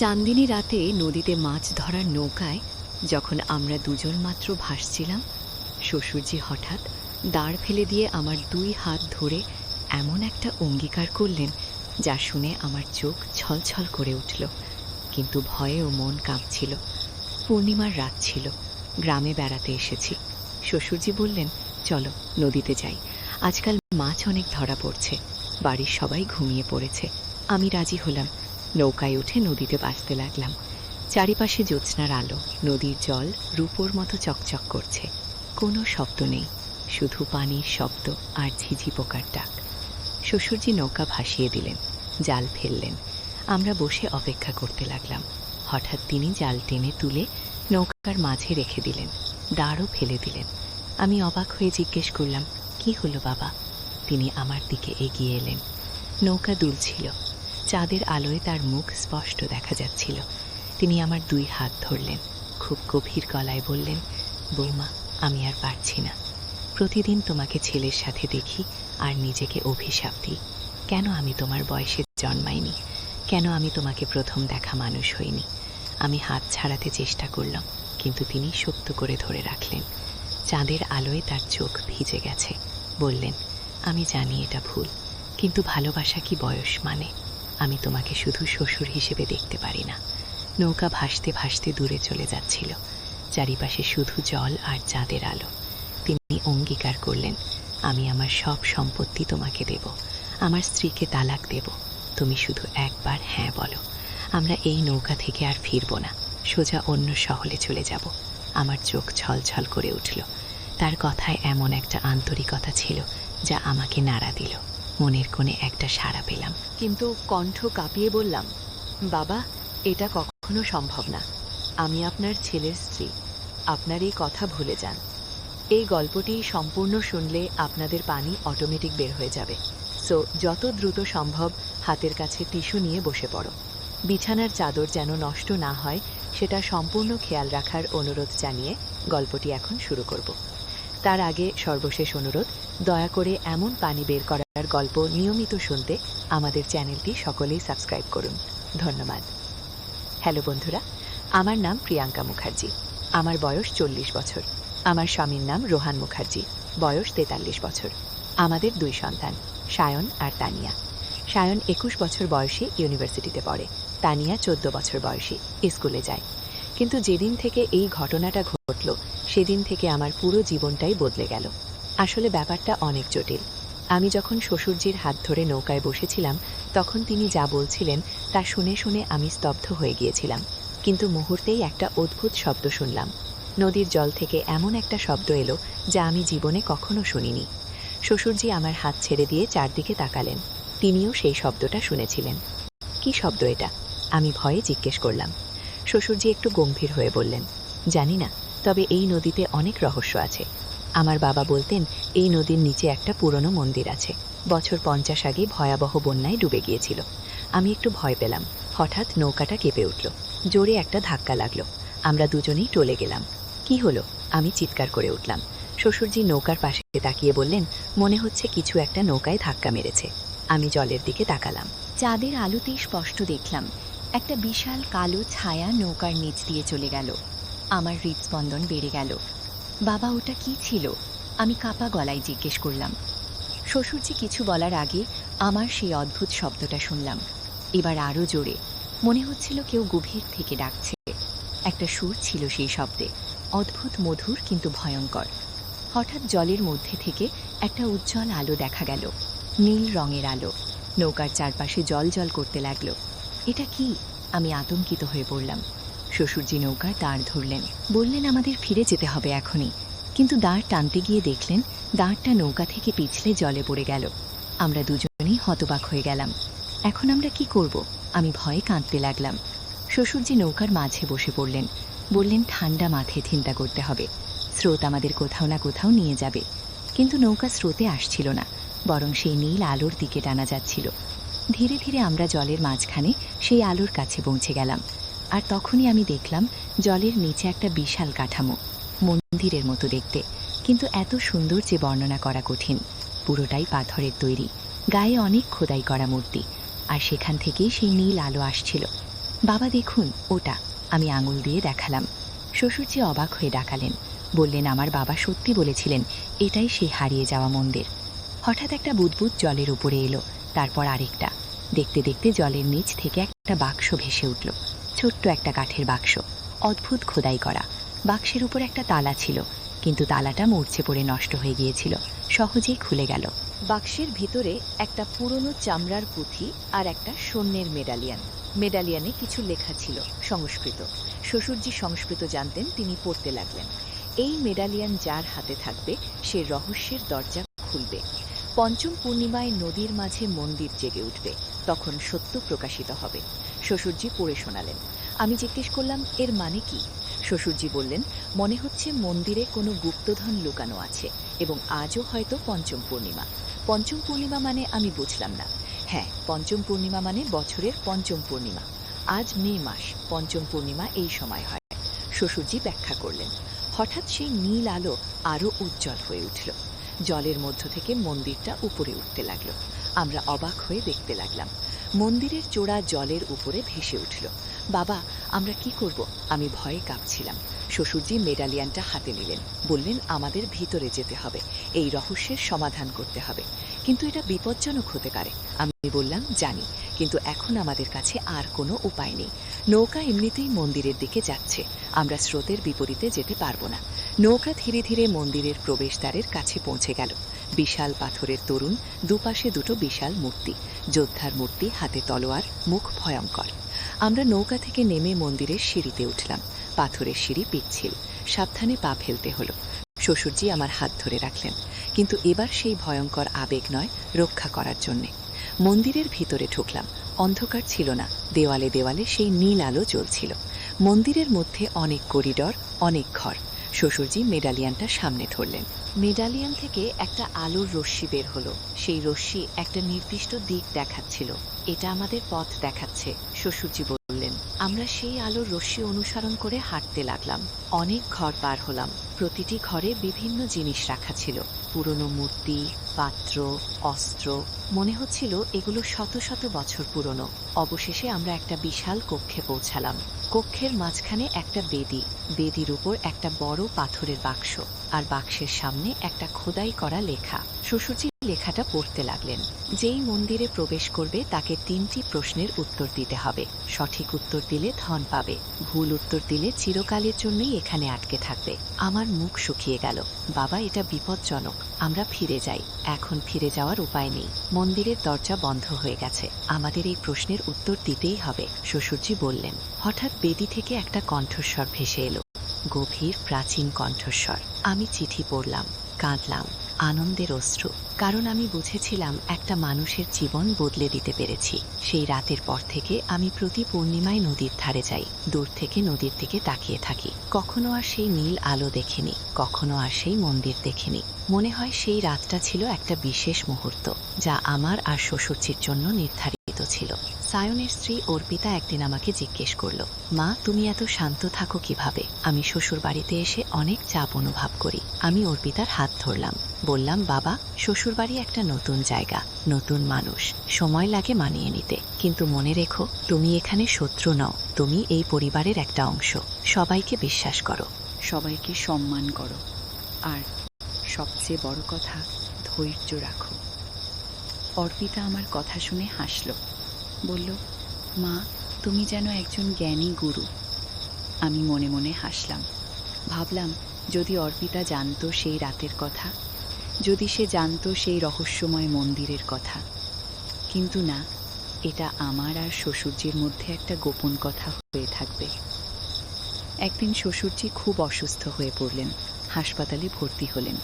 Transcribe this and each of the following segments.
চাঁদিনী রাতে নদীতে মাছ ধরার নৌকায় যখন আমরা দুজন মাত্র ভাসছিলাম, শ্বশুরজি হঠাৎ দাঁড় ফেলে দিয়ে আমার 2 হাত ধরে এমন একটা অঙ্গীকার করলেন যা শুনে আমার চোখ ছলছল করে উঠল, কিন্তু ভয়েও মন কাঁপছিল। পূর্ণিমার রাত ছিল, গ্রামে বেড়াতে এসেছি। শ্বশুরজি বললেন, চলো নদীতে যাই, আজকাল মাছ অনেক ধরা পড়ছে, বাড়ির সবাই ঘুমিয়ে পড়েছে। আমি রাজি হলাম। নৌকায় উঠে নদীতে ভাসতে লাগলাম। চারিপাশে জ্যোৎস্নার আলো, নদীর জল রূপোর মতো চকচক করছে। কোনো শব্দ নেই, শুধু পানির শব্দ আর ঝিঝি পোকার ডাক। শ্বশুরজি নৌকা ভাসিয়ে দিলেন, জাল ফেললেন। আমরা বসে অপেক্ষা করতে লাগলাম। হঠাৎ তিনি জাল টেনে তুলে নৌকার মাঝে রেখে দিলেন, দাঁড়ও ফেলে দিলেন। আমি অবাক হয়ে জিজ্ঞেস করলাম, কি হলো বাবা? তিনি আমার দিকে এগিয়ে এলেন। নৌকা দুলছিল, চাঁদের আলোয় তার মুখ স্পষ্ট দেখা যাচ্ছিল। তিনি আমার 2 হাত ধরলেন, খুব গভীর গলায় বললেন, বৌমা, আমি আর পারছি না। প্রতিদিন তোমাকে ছেলের সাথে দেখি আর নিজেকে অভিশাপ দিই। কেন আমি তোমার বয়সে জন্মাইনি? কেন আমি তোমাকে প্রথম দেখা মানুষ হইনি? আমি হাত ছাড়াতে চেষ্টা করলাম, কিন্তু তিনি শক্ত করে ধরে রাখলেন। চাঁদের আলোয় তার চোখ ভিজে গেছে। বললেন, আমি জানি এটা ভুল, কিন্তু ভালোবাসা কি বয়স মানে? আমি তোমাকে শুধু শ্বশুর হিসেবে দেখতে পারি না। নৌকা ভাসতে ভাসতে দূরে চলে যাচ্ছিল। চারিপাশে শুধু জল আর চাঁদের আলো। তিনি অঙ্গীকার করলেন, আমি আমার সব সম্পত্তি তোমাকে দেব, আমার স্ত্রীকে তালাক দেব, তুমি শুধু একবার হ্যাঁ বলো। আমরা এই নৌকা থেকে আর ফিরব না, সোজা অন্য শহরে চলে যাব। আমার চোখ ছলছল করে উঠল। তার কথায় এমন একটা আন্তরিকতা ছিল যা আমাকে নাড়া দিল। মনের কোণে একটা সাড়া পেলাম, কিন্তু কণ্ঠ কাঁপিয়ে বললাম, বাবা, এটা কখনো সম্ভব না। আমি আপনার ছেলের স্ত্রী। আপনার এই কথা ভুলে যান। এই গল্পটি সম্পূর্ণ শুনলে আপনাদের পানি অটোমেটিক বের হয়ে যাবে। সো যত দ্রুত সম্ভব হাতের কাছে টিস্যু নিয়ে বসে পড়ো। বিছানার চাদর যেন নষ্ট না হয় সেটা সম্পূর্ণ খেয়াল রাখার অনুরোধ জানিয়ে গল্পটি এখন শুরু করব। তার আগে সর্বশেষ অনুরোধ, দয়া করে এমন পানি বের করার গল্প নিয়মিত শুনতে আমাদের চ্যানেলটি সকলেই সাবস্ক্রাইব করুন। ধন্যবাদ। হ্যালো বন্ধুরা, আমার নাম প্রিয়াঙ্কা মুখার্জি। আমার বয়স 40 বছর। আমার স্বামীর নাম রোহান মুখার্জি, বয়স 43 বছর। আমাদের 2 সন্তান, সায়ন আর তানিয়া। সায়ন 21 বছর বয়সে ইউনিভার্সিটিতে পড়ে, তানিয়া 14 বছর বয়সে স্কুলে যায়। কিন্তু যেদিন থেকে এই ঘটনাটা ঘটল সেদিন থেকে আমার পুরো জীবনটাই বদলে গেল। আসলে ব্যাপারটা অনেক জটিল। আমি যখন শ্বশুরজির হাত ধরে নৌকায় বসেছিলাম তখন তিনি যা বলছিলেন তা শুনে শুনে আমি স্তব্ধ হয়ে গিয়েছিলাম। কিন্তু মুহূর্তেই একটা অদ্ভুত শব্দ শুনলাম। নদীর জল থেকে এমন একটা শব্দ এলো যা আমি জীবনে কখনো শুনিনি। শ্বশুরজি আমার হাত ছেড়ে দিয়ে চারদিকে তাকালেন। তিনিও সেই শব্দটা শুনেছিলেন। কি শব্দ এটা? আমি ভয়ে জিজ্ঞেস করলাম। শ্বশুরজি একটু গম্ভীর হয়ে বললেন, জানি না, তবে এই নদীতে অনেক রহস্য আছে। আমার বাবা বলতেন এই নদীর নিচে একটা পুরনো মন্দির আছে। বছর 50 আগে ভয়াবহ বন্যায় ডুবে গিয়েছিল। আমি একটু ভয় পেলাম। হঠাৎ নৌকাটা কেঁপে উঠল, জোরে একটা ধাক্কা লাগলো। আমরা দুজনেই টলে গেলাম। কি হলো? আমি চিৎকার করে উঠলাম। শ্বশুরজি নৌকার পাশে তাকিয়ে বললেন, মনে হচ্ছে কিছু একটা নৌকায় ধাক্কা মেরেছে। আমি জলের দিকে তাকালাম। চাঁদের আলোতেই স্পষ্ট দেখলাম একটা বিশাল কালো ছায়া নৌকার নিচ দিয়ে চলে গেল। আমার হৃদস্পন্দন বেড়ে গেল। বাবা, ওটা কি ছিল? আমি কাঁপা গলায় জিজ্ঞেস করলাম। শ্বশুরজি কিছু বলার আগে আমার সেই অদ্ভুত শব্দটা শুনলাম। এবার আরও জোরে। মনে হচ্ছিল কেউ গভীর থেকে ডাকছে। একটা সুর ছিল সেই শব্দে, অদ্ভুত মধুর কিন্তু ভয়ঙ্কর। হঠাৎ জলের মধ্যে থেকে একটা উজ্জ্বল আলো দেখা গেল, নীল রঙের আলো। নৌকার চারপাশে জল জল করতে লাগলো। এটা কি? আমি আতঙ্কিত হয়ে পড়লাম। শ্বশুরজি নৌকার দাঁড় ধরলেন, বললেন আমাদের ফিরে যেতে হবে এখনই। কিন্তু দাঁড় টানতে গিয়ে দেখলেন দাঁড়টা নৌকা থেকে পিছলে জলে পড়ে গেল। আমরা দুজনেই হতবাক হয়ে গেলাম। এখন আমরা কি করব? আমি ভয়ে কাঁদতে লাগলাম। শ্বশুরজি নৌকার মাঝে বসে পড়লেন, বললেন ঠান্ডা মাথায় চিন্তা করতে হবে। স্রোত আমাদের কোথাও না কোথাও নিয়ে যাবে। কিন্তু নৌকা স্রোতে আসছিল না, বরং সেই নীল আলোর দিকে টানা যাচ্ছিল। ধীরে ধীরে আমরা জলের মাঝখানে সেই আলোর কাছে পৌঁছে গেলাম। আর তখনই আমি দেখলাম জলের নিচে একটা বিশাল কাঠামো, মন্দিরের মতো দেখতে, কিন্তু এত সুন্দর যে বর্ণনা করা কঠিন। পুরোটাই পাথরের তৈরি, গায়ে অনেক খোদাই করা মূর্তি, আর সেখান থেকেই সেই নীল আলো আসছিল। বাবা দেখুন ওটা। আমি আঙুল দিয়ে দেখালাম। শ্বশুরজি অবাক হয়ে ডাকালেন, বললেন আমার বাবা সত্যি বলেছিলেন, এটাই সেই হারিয়ে যাওয়া মন্দির। হঠাৎ একটা বুদবুদ জলের উপরে এলো, তারপর আরেকটা। দেখতে দেখতে জলের নিচ থেকে একটা বাক্স ভেসে উঠল। ছোট্ট একটা কাঠের বাক্স, অদ্ভুত খোদাই করা। বাক্সের উপর একটা তালা ছিল, কিন্তু তালাটা মূর্ছে পড়ে নষ্ট হয়ে গিয়েছিল, সহজেই খুলে গেল। বাক্সের ভিতরে একটা পুরনো চামড়ার পুঁথি আর একটা স্বর্ণের মেডালিয়ান। মেডালিয়ানে কিছু লেখা ছিল সংস্কৃত। শ্বশুরজি সংস্কৃত জানতেন, তিনি পড়তে লাগলেন, এই মেডালিয়ান যার হাতে থাকবে সে রহস্যের দরজা খুলবে। পঞ্চম পূর্ণিমায় নদীর মাঝে মন্দির জেগে উঠবে, তখন সত্য প্রকাশিত হবে। শ্বশুরজি পড়ে শোনালেন। আমি জিজ্ঞেস করলাম, এর মানে কি? শ্বশুরজি বললেন, মনে হচ্ছে মন্দিরে কোনো গুপ্তধন লুকানো আছে, এবং আজও হয়তো পঞ্চম পূর্ণিমা। পঞ্চম পূর্ণিমা মানে আমি বুঝলাম না। হ্যাঁ, পঞ্চম পূর্ণিমা মানে বছরের পঞ্চম পূর্ণিমা। আজ মে মাস, পঞ্চম পূর্ণিমা এই সময় হয়। শ্বশুরজি ব্যাখ্যা করলেন। হঠাৎ সেই নীল আলো আরও উজ্জ্বল হয়ে উঠল। জলের মধ্য থেকে মন্দিরটা উপরে উঠতে লাগলো। আমরা অবাক হয়ে দেখতে লাগলাম। মন্দিরের চূড়া জলের উপরে ভেসে উঠল। বাবা, আমরা কি করব? আমি ভয়ে কাঁপছিলাম। শ্বশুরজি মেডালিয়ানটা হাতে নিলেন, বললেন, আমাদের ভিতরে যেতে হবে, এই রহস্যের সমাধান করতে হবে। কিন্তু এটা বিপজ্জনক হতে পারে। আমি বললাম, জানি, কিন্তু এখন আমাদের কাছে আর কোনো উপায় নেই। নৌকা এমনিতেই মন্দিরের দিকে যাচ্ছে, আমরা স্রোতের বিপরীতে যেতে পারবো না। নৌকা ধীরে ধীরে মন্দিরের প্রবেশদ্বারের কাছে পৌঁছে গেল। বিশাল পাথরের তরুণ, দুপাশে দুটো বিশাল মূর্তি, যোদ্ধার মূর্তি, হাতে তলোয়ার, মুখ ভয়ঙ্কর। আমরা নৌকা থেকে নেমে মন্দিরের সিঁড়িতে উঠলাম। পাথরের সিঁড়ি পিচ্ছিল, সাবধানে পা ফেলতে হলো। শ্বশুরজি আমার হাত ধরে রাখলেন, কিন্তু এবার সেই ভয়ঙ্কর আবেগ নয়, রক্ষা করার জন্যে। মন্দিরের ভিতরে ঢুকলাম। অন্ধকার ছিল না, দেওয়ালে দেওয়ালে সেই নীল আলো জ্বলছিল। মন্দিরের মধ্যে অনেক করিডর, অনেক ঘর। শ্বশুরজি মেডালিয়ানটা সামনে ধরলেন। মেডালিয়ান থেকে একটা আলোর রশ্মি বের হলো। সেই রশ্মি একটা নির্দিষ্ট দিক দেখাচ্ছিল। এটা আমাদের পথ দেখাচ্ছে, শ্বশুরজি বললেন। আমরা সেই আলোর রশ্মি অনুসরণ করে হাঁটতে লাগলাম। অনেক ঘর পার হলাম। প্রতিটি ঘরে বিভিন্ন জিনিস রাখা ছিল, পুরনো মূর্তি, পাত্র, অস্ত্র। মনে হচ্ছিল এগুলো শত শত বছর পুরনো। অবশেষে আমরা একটা বিশাল কক্ষে পৌঁছালাম। কক্ষের মাঝখানে একটা বেদি, বেদির উপর একটা বড় পাথরের বাক্স, আর বাক্সের সামনে একটা খোদাই করা লেখা। শ্বশুরজি লেখাটা পড়তে লাগলেন। যেই মন্দিরে প্রবেশ করবে তাকে 3টি প্রশ্নের উত্তর দিতে হবে। সঠিক উত্তর দিলে ধন পাবে, ভুল উত্তর দিলে চিরকালের জন্যই এখানে আটকে থাকবে। আমার মুখ শুকিয়ে গেল। বাবা, এটা বিপজ্জনক, আমরা ফিরে যাই। এখন ফিরে যাওয়ার উপায় নেই, মন্দিরের দরজা বন্ধ হয়ে গেছে, আমাদের এই প্রশ্নের উত্তর দিতেই হবে, শ্বশুরজি বললেন। হঠাৎ বেদি থেকে একটা কণ্ঠস্বর ভেসে এলো, গভীর প্রাচীন কণ্ঠস্বর। আমি চিঠি পড়লাম, কাঁদলাম, আনন্দের অশ্রু, কারণ আমি বুঝেছিলাম একটা মানুষের জীবন বদলে দিতে পেরেছি। সেই রাতের পর থেকে আমি প্রতি পূর্ণিমায় নদীর ধারে যাই, দূর থেকে নদীর দিকে তাকিয়ে থাকি। কখনো আর সেই নীল আলো দেখিনি, কখনো আর সেই মন্দির দেখিনি। মনে হয় সেই রাতটা ছিল একটা বিশেষ মুহূর্ত, যা আমার আর শ্বশুরজির জন্য নির্ধারিত ছিল। সায়নের স্ত্রী অর্পিতা একদিন আমাকে জিজ্ঞেস করলো, মা, তুমি এত শান্ত থাকো কিভাবে? আমি শ্বশুর বাড়িতে এসে অনেক চাপ অনুভব করি। আমি অর্পিতার হাত ধরলাম, বললাম, বাবা, শ্বশুরবাড়ি একটা নতুন জায়গা, নতুন মানুষ, সময় লাগে মানিয়ে নিতে। কিন্তু মনে রেখো, তুমি এখানে শত্রু নও, তুমি এই পরিবারের একটা অংশ। সবাইকে বিশ্বাস করো, সবাইকে সম্মান করো, আর সবচেয়ে বড় কথা, ধৈর্য রাখো। অর্পিতা আমার কথা শুনে হাসল, বলল, মা, তুমি যেন একজন জ্ঞানী গুরু। আমি মনে মনে হাসলাম। ভাবলাম, যদি অর্পিতা জানতো সেই রাতের কথা, যদি সে জানতো সেই রহস্যময় মন্দিরের কথা। কিন্তু না, এটা আমার আর শ্বশুরজির মধ্যে একটা গোপন কথা হয়ে থাকবে। একদিন শ্বশুরজি খুব অসুস্থ হয়ে পড়লেন, হাসপাতালে ভর্তি হলেন।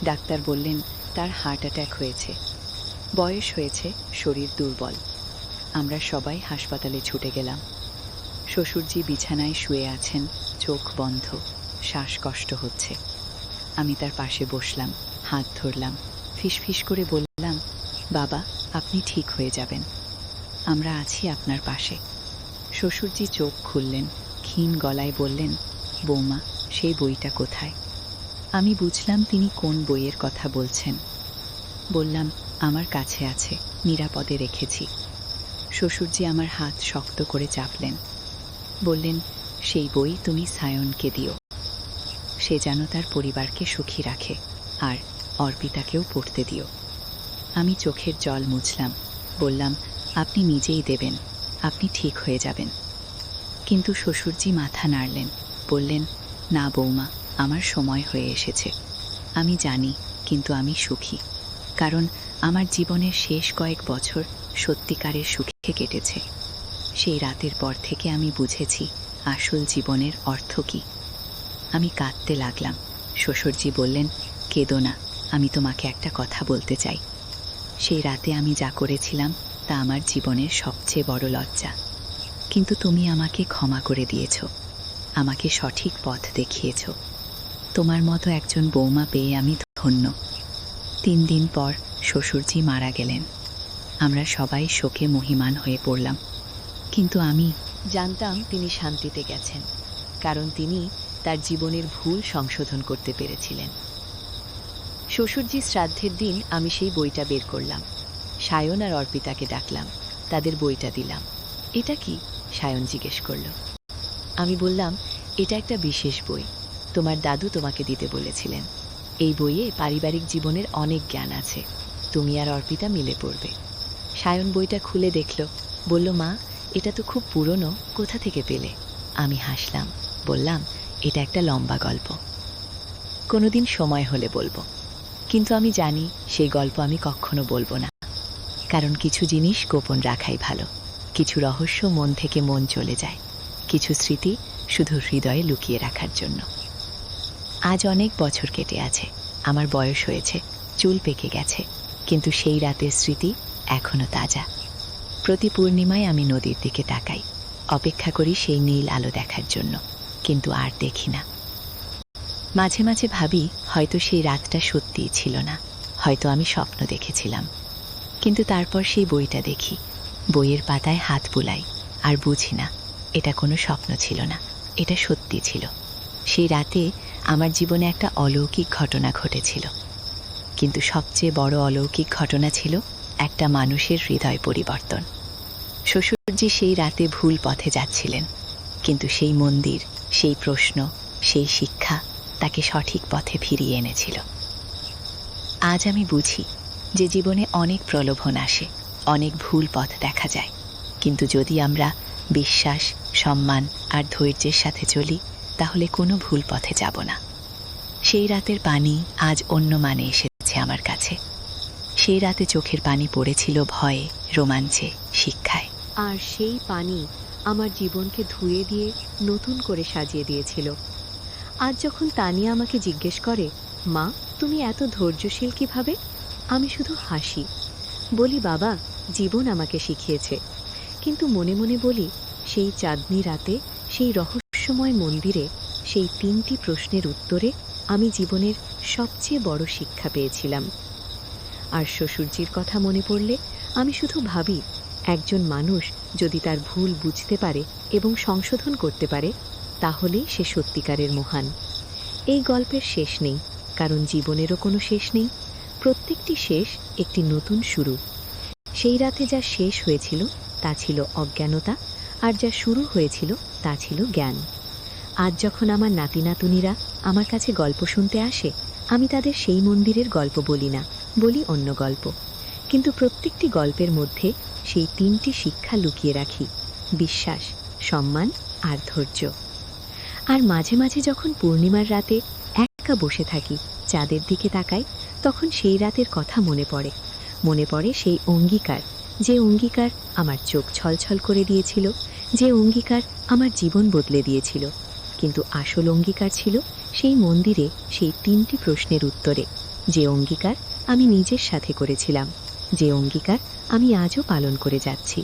ডাক্তার বললেন তার হার্ট অ্যাটাক হয়েছে, বয়স হয়েছে, শরীর দুর্বল। আমরা সবাই হাসপাতালে ছুটে গেলাম। শ্বশুরজি বিছানায় শুয়ে আছেন, চোখ বন্ধ, শ্বাসকষ্ট হচ্ছে। আমি তার পাশে বসলাম, হাত ধরলাম, ফিসফিস করে বললাম, বাবা, আপনি ঠিক হয়ে যাবেন, আমরা আছি আপনার পাশে। শ্বশুরজি চোখ খুললেন, ক্ষীণ গলায় বললেন, বৌমা, সেই বইটা কোথায়? আমি বুঝলাম তিনি কোন বইয়ের কথা বলছেন। বললাম, আমার কাছে আছে, নিরাপদে রেখেছি। শ্বশুরজি আমার হাত শক্ত করে চাপলেন, বললেন, সেই বই তুমি সায়নকে দিও, সে যেন তার পরিবারকে সুখী রাখে, আর অর্পিতাকেও পড়তে দিও। আমি চোখের জল মুছলাম, বললাম, আপনি নিজেই দেবেন, আপনি ঠিক হয়ে যাবেন। কিন্তু শ্বশুরজি মাথা নাড়লেন, বললেন, না বৌমা, আমার সময় হয়ে এসেছে। আমি জানি, কিন্তু আমি সুখী, কারণ আমার জীবনের শেষ কয়েক বছর সত্যিকারের সুখে কেটেছে। সেই রাতের পর থেকে আমি বুঝেছি আসল জীবনের অর্থ কী। আমি কাঁদতে লাগলাম। শ্বশুরজি বললেন, কেঁদো না, আমি তোমাকে একটা কথা বলতে চাই। সেই রাতে আমি যা করেছিলাম তা আমার জীবনের সবচেয়ে বড় লজ্জা, কিন্তু তুমি আমাকে ক্ষমা করে দিয়েছ, আমাকে সঠিক পথ দেখিয়েছ। তোমার মতো একজন বৌমা পেয়ে আমি ধন্য। 3 দিন পর শ্বশুরজি মারা গেলেন। আমরা সবাই শোকে মহিমান হয়ে পড়লাম, কিন্তু আমি জানতাম তিনি শান্তিতে গেছেন, কারণ তিনি তার জীবনের ভুল সংশোধন করতে পেরেছিলেন। শ্বশুরজি শ্রাদ্ধের দিন আমি সেই বইটা বের করলাম। সায়ন আর অর্পিতাকে ডাকলাম, তাদের বইটা দিলাম। এটা কি? সায়ন জিজ্ঞেস করল। আমি বললাম, এটা একটা বিশেষ বই, তোমার দাদু তোমাকে দিতে বলেছিলেন। এই বইয়ে পারিবারিক জীবনের অনেক জ্ঞান আছে, তুমি আর অর্পিতা মিলে পড়বে। সায়ন বইটা খুলে দেখল, বলল, মা, এটা তো খুব পুরনো, কোথা থেকে পেলে? আমি হাসলাম, বললাম, এটা একটা লম্বা গল্প, কোনোদিন সময় হলে বলবো। কিন্তু আমি জানি সেই গল্প আমি কখনো বলবো না, কারণ কিছু জিনিস গোপন রাখাই ভালো। কিছু রহস্য মন থেকে মন চলে যায়, কিছু স্মৃতি শুধু হৃদয়ে লুকিয়ে রাখার জন্য। আজ অনেক বছর কেটে আছে, আমার বয়স হয়েছে, চুল পেকে গেছে, কিন্তু সেই রাতের স্মৃতি এখনো তাজা। প্রতি পূর্ণিমায় আমি নদীর দিকে তাকাই, অপেক্ষা করি সেই নীল আলো দেখার জন্য, কিন্তু আর দেখি না। মাঝে মাঝে ভাবি, হয়তো সেই রাতটা সত্যিই ছিল না, হয়তো আমি স্বপ্ন দেখেছিলাম। কিন্তু তারপর সেই বইটা দেখি, বইয়ের পাতায় হাত বুলাই, আর বুঝি না এটা কোনো স্বপ্ন ছিল না, এটা সত্যি ছিল। সেই রাতে আমার জীবনে একটা অলৌকিক ঘটনা ঘটেছিল, কিন্তু সবচেয়ে বড় অলৌকিক ঘটনা ছিল একটা মানুষের হৃদয় পরিবর্তন। শ্বশুরজি সেই রাতে ভুল পথে যাচ্ছিলেন, কিন্তু সেই মন্দির, সেই প্রশ্ন, সেই শিক্ষা তাকে সঠিক পথে ফিরিয়ে এনেছিল। আজ আমি বুঝি যে জীবনে অনেক প্রলোভন আসে, অনেক ভুল পথ দেখা যায়, কিন্তু যদি আমরা বিশ্বাস, সম্মান আর ধৈর্যের সাথে চলি, তাহলে কোনো ভুল পথে যাব না। সেই রাতের পানি আজ অন্য মানে এসেছে আমার কাছে। সেই রাতে চোখের পানি পড়েছিল ভয়ে, রোমাঞ্চে, শিক্ষায়। আর সেই পানি আমার জীবনকে ধুয়ে দিয়ে নতুন করে সাজিয়ে দিয়েছিল। আজ যখন তানিয়া আমাকে জিজ্ঞেস করে, মা, তুমি এত ধৈর্যশীল কিভাবে, আমি শুধু হাসি, বলি, বাবা, জীবন আমাকে শিখিয়েছে। কিন্তু মনে মনে বলি, সেই চাঁদনি রাতে, সেই রহস্যময় মন্দিরে, সেই 3টি প্রশ্নের উত্তরে আমি জীবনের সবচেয়ে বড় শিক্ষা পেয়েছিলাম। আর শ্বশুরজির কথা মনে পড়লে আমি শুধু ভাবি, একজন মানুষ যদি তার ভুল বুঝতে পারে এবং সংশোধন করতে পারে, তাহলেই সে সত্যিকারের মহান। এই গল্পের শেষ নেই, কারণ জীবনেরও কোনো শেষ নেই। প্রত্যেকটি শেষ একটি নতুন শুরু। সেই রাতে যা শেষ হয়েছিল তা ছিল অজ্ঞানতা, আর যা শুরু হয়েছিল তা ছিল জ্ঞান। আজ যখন আমার নাতি নাতুনিরা আমার কাছে গল্প শুনতে আসে, আমি তাদের সেই মন্দিরের গল্প বলি না, বলি অন্য গল্প। কিন্তু প্রত্যেকটি গল্পের মধ্যে সেই 3টি শিক্ষা লুকিয়ে রাখি: বিশ্বাস, সম্মান আর ধৈর্য। আর মাঝে মাঝে যখন পূর্ণিমার রাতে একা বসে থাকি, চাঁদের দিকে তাকাই, তখন সেই রাতের কথা মনে পড়ে। মনে পড়ে সেই অঙ্গীকার, যে অঙ্গীকার আমার চোখ ছলছল করে দিয়েছিল, যে অঙ্গীকার আমার জীবন বদলে দিয়েছিল। কিন্তু আসল অঙ্গীকার ছিল সেই মন্দিরে, সেই 3টি প্রশ্নের উত্তরে। যে অঙ্গীকার আমি নিজের সাথে করেছিলাম, যে অঙ্গীকার আমি আজও পালন করে যাচ্ছি।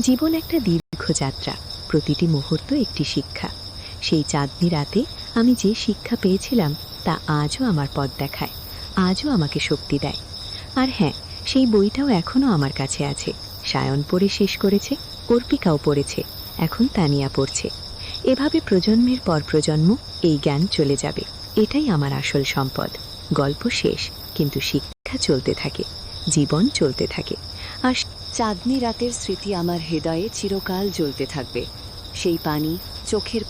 জীবন একটা দীর্ঘ যাত্রা, প্রতিটি মুহূর্ত একটি শিক্ষা। সেই চাঁদনি রাতে আমি যে শিক্ষা পেয়েছিলাম তা আজও আমার পথ দেখায়, আজও আমাকে শক্তি দেয়। আর হ্যাঁ, সেই বইটাও এখনও আমার কাছে আছে। সায়ন পড়ে শেষ করেছে, অর্পিকাও পড়েছে, এখন তানিয়া পড়ছে। এভাবে প্রজন্মের পর প্রজন্ম এই জ্ঞান চলে যাবে। এটাই আমার আসল সম্পদ। গল্প শেষ, কিন্তু শিক্ষা চলতে থাকে, জীবন চলতে থাকে। আর চাঁদনি রাতের স্মৃতি আমার হৃদয়ে চিরকাল জ্বলতে থাকবে। সেই পানি চোখের